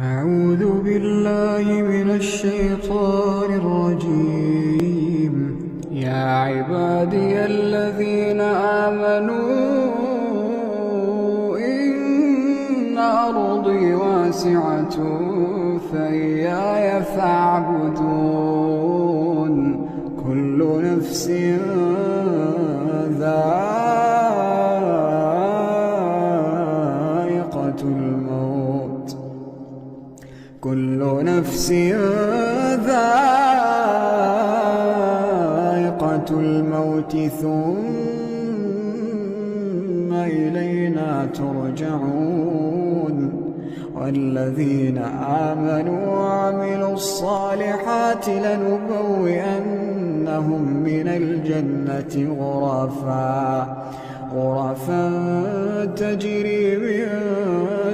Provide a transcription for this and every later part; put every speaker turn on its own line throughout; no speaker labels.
أعوذ بالله من الشيطان الرجيم. يا عبادي الذين آمنوا إن أرضي واسعة فإياي فاعبدون. كل نفس ذائقة الموت كل نفس ذائقة الموت ثم إلينا ترجعون. والذين آمنوا وعملوا الصالحات لنبوئنهم من الجنة غرفا تجري من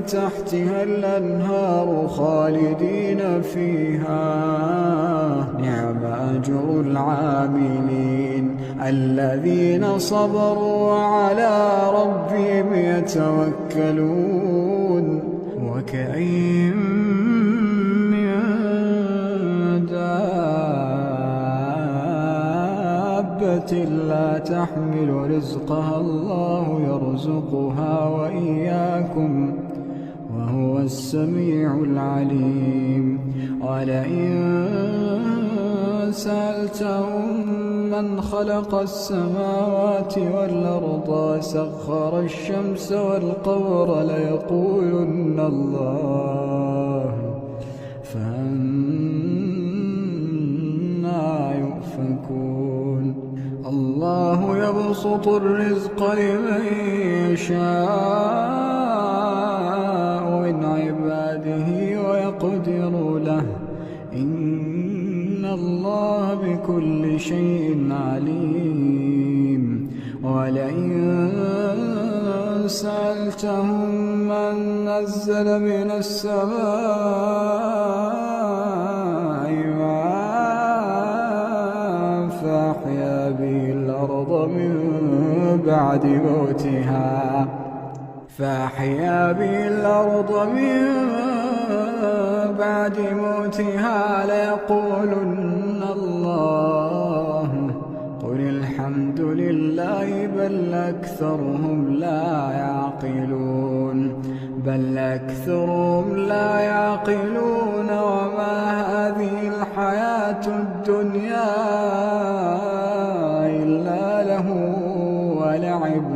تحتها الأنهار خالدين فيها. نعم أجر العاملين الذين صبروا وعلى ربهم يتوكلون. وكأين من دابة لا تحمل رزقها الله يرزقها وإياكم وهو السميع العليم. ولئن سألتهم من خلق السماوات والأرض وسخر الشمس والقمر ليقولن الله فأنى يؤفكون. الله يبسط الرزق لمن يشاء من عباده ويقدر له إن الله بكل شيء عليم. ولئن سألتهم من نزل من السماء ماء فأحيا به الأرض من بعد موتها ليقولن الله. قل الحمد لله بل أكثرهم لا يعقلون. وما هذه الحياة الدنيا إلا له ولعب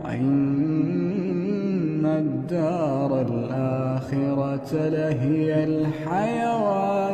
وإن الدار الآخرة لهي الحيوان.